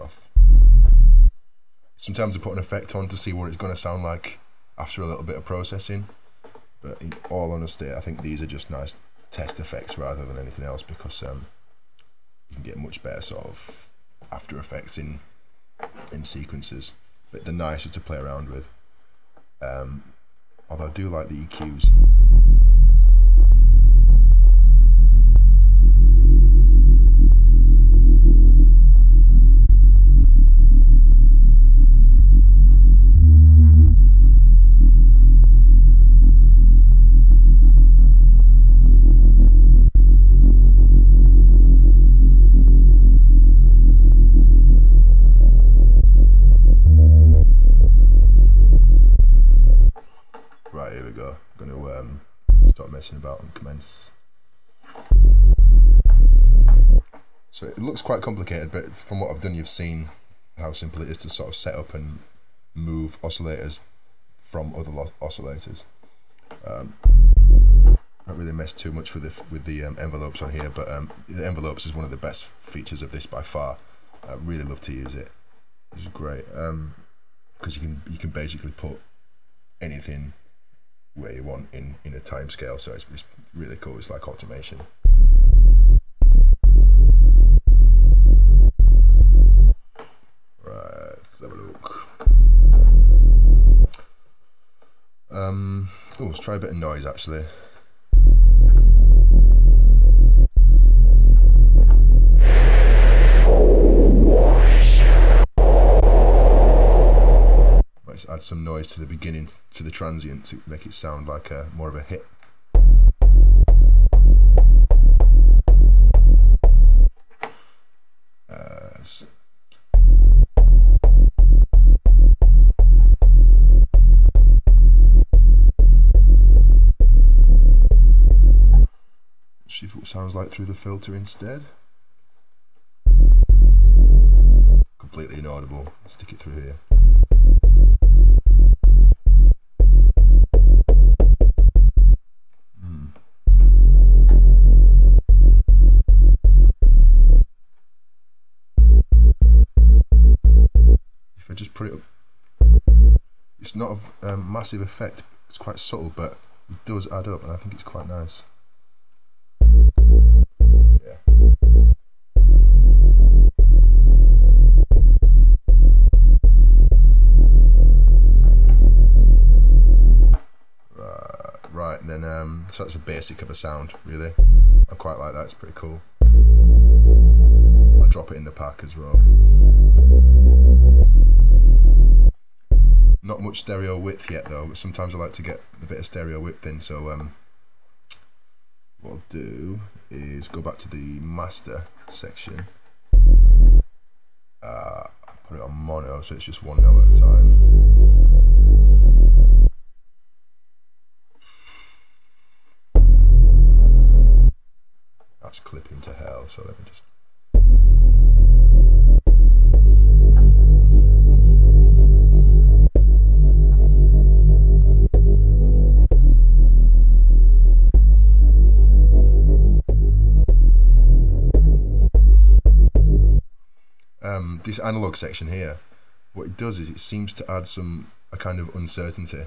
Off. Sometimes I put an effect on to see what it's going to sound like after a little bit of processing, but in all honesty I think these are just nice test effects rather than anything else, because you can get much better sort of after effects in sequences, but they're nicer to play around with, although I do like the EQs. Here we go. I'm going to start messing about and commence. So it looks quite complicated, but from what I've done, you've seen how simple it is to sort of set up and move oscillators from other oscillators. Not really messed too much with the envelopes on here, but the envelopes is one of the best features of this by far. I really love to use it. It's great because you can basically put anything where you want in a time scale, so it's really cool. It's like automation. Right, let's have a look. Let's try a bit of noise actually. Let's add some noise to the beginning, to the transient, to make it sound like more of a hit. See if it sounds like through the filter instead. Completely inaudible. Stick it through here. If I just put it up, it's not a massive effect, it's quite subtle, but it does add up and I think it's quite nice. Yeah. Right, and then so that's a basic of a sound, really. I quite like that, it's pretty cool. I'll drop it in the pack as well. Not much stereo width yet though, but sometimes I like to get a bit of stereo width in, so what I'll do is go back to the master section, put it on mono so it's just one note at a time. That's clipping to hell, so let me just... This analog section here, what it does is it seems to add a kind of uncertainty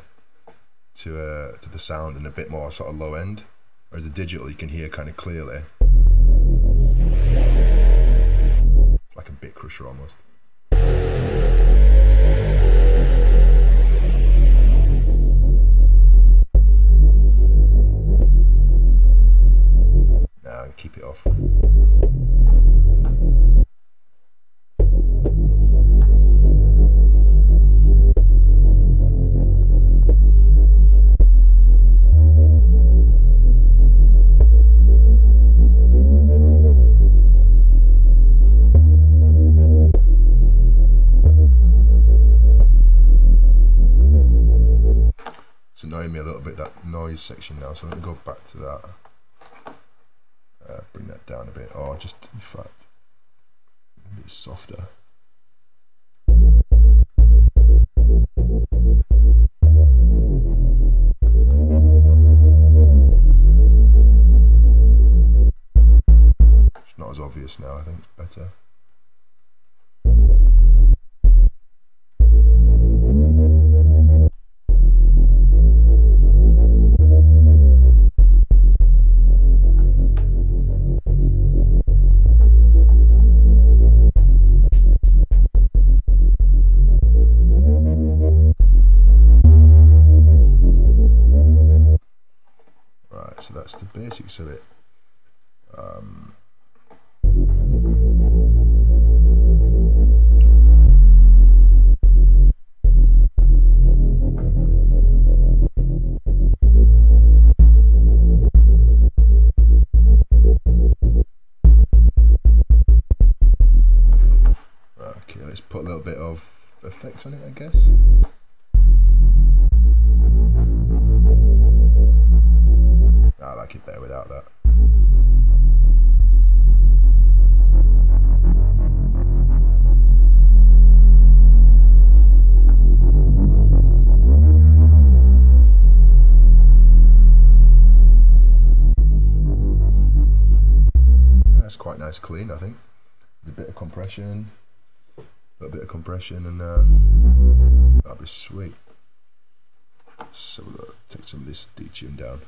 to the sound and a bit more sort of low end, whereas the digital you can hear kind of clearly. It's like a bit crusher almost. Now keep it off. annoying me a little bit, that noise section now, so I'm going to go back to that. Bring that down a bit, or just, in fact, a bit softer. It's not as obvious now, I think it's better. So that's the basics of it. Okay, let's put a little bit of effects on it, I guess. I like it better without that. That's quite nice clean, I think. A bit of compression, a little bit of compression, and that'll be sweet. So we'll take some of this detune down.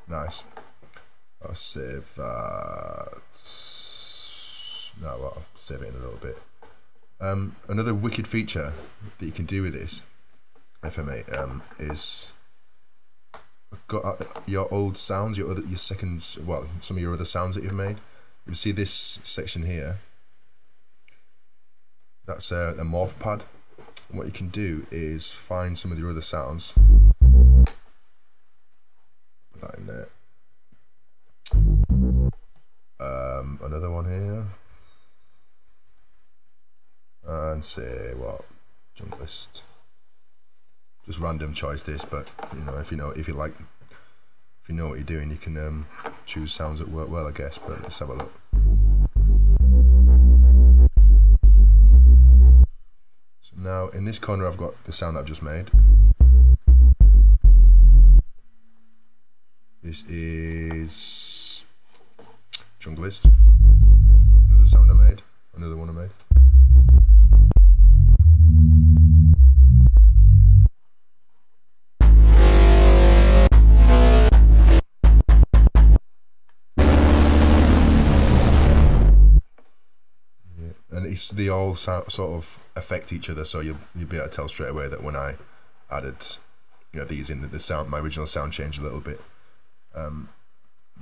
Nice. I'll save that. No, well, I'll save it in a little bit. Another wicked feature that you can do with this FM8 is got your old sounds, your seconds, well, some of your other sounds that you've made. You see this section here. That's a morph pad. And what you can do is find some of your other sounds. Put that in there. Another one here. And say what? Junglist. Just random choice this, but you know, if you know what you're doing, you can choose sounds that work well, I guess. But let's have a look. So now in this corner, I've got the sound that I've just made. This is Junglist. Another sound I made. Another one I made. They all sort of affect each other, so you'll be able to tell straight away that when I added, you know, these in, the sound, my original sound changed a little bit. But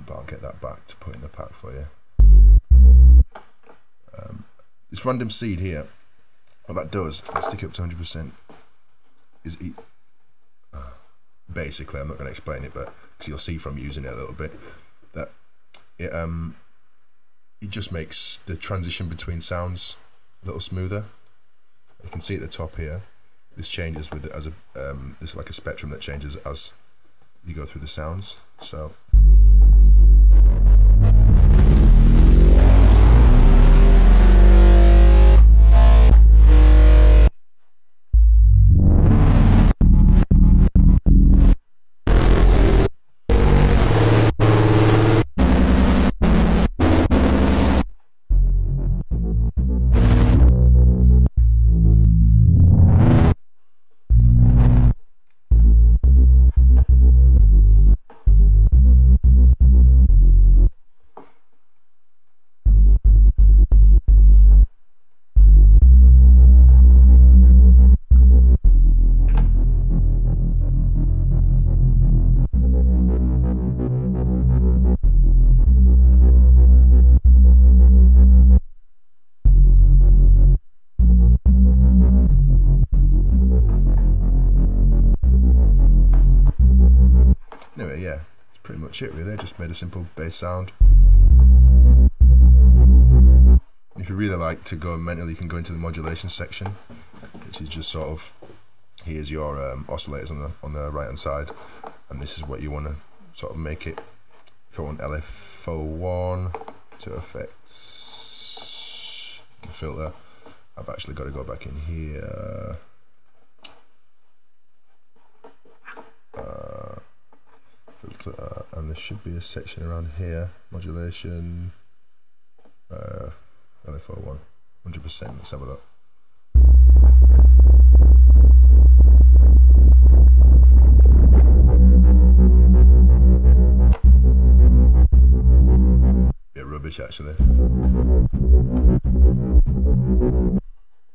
I'll get that back to put in the pack for you. This random seed here, what that does, let's stick it up to 100%, is basically, I'm not going to explain it, but because you'll see from using it a little bit, that it just makes the transition between sounds a little smoother. You can see at the top here, this changes with it as a this is like a spectrum that changes as you go through the sounds. So anyway, yeah, that's pretty much it really. Just made a simple bass sound. And if you you really like to go mentally, you can go into the modulation section, which is just sort of, here's your oscillators on the right hand side, and this is what you want to sort of make it. If I want LFO1 to affect the filter, I've actually got to go back in here. Filter, and there should be a section around here, modulation, LFO1, 100%. Let's have a look. Bit rubbish actually.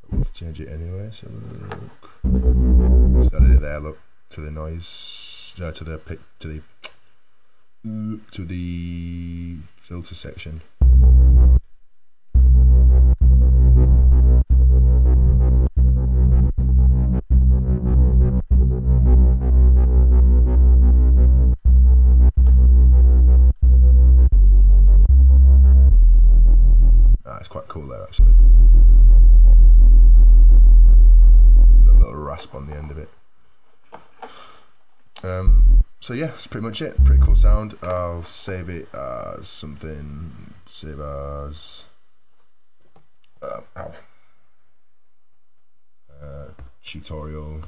We'll change it anyway. So look, just added it there. Look to the noise, to the filter section. It's quite cool there actually. Got a little rasp on the end of it. So yeah, that's pretty much it. Pretty cool sound. I'll save it as something. Save as tutorial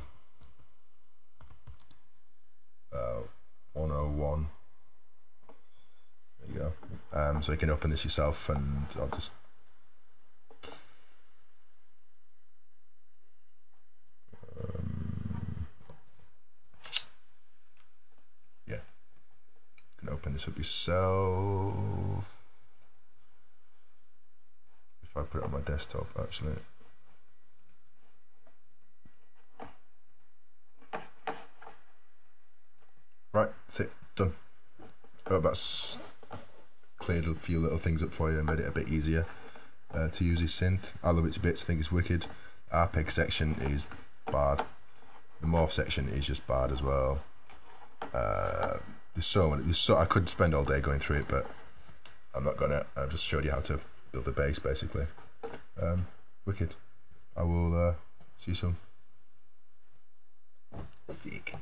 101. There you go. So you can open this yourself, and I'll just open this up yourself. If I put it on my desktop, actually. Right, that's it, done. I hope that's cleared a few little things up for you and made it a bit easier to use this synth. I love it to bits, I think it's wicked. Arpeg section is bad. The morph section is just bad as well. There's so many. I could spend all day going through it, but I'm not gonna. I've just showed you how to build a bass, basically. Wicked. I will see you soon. Sick.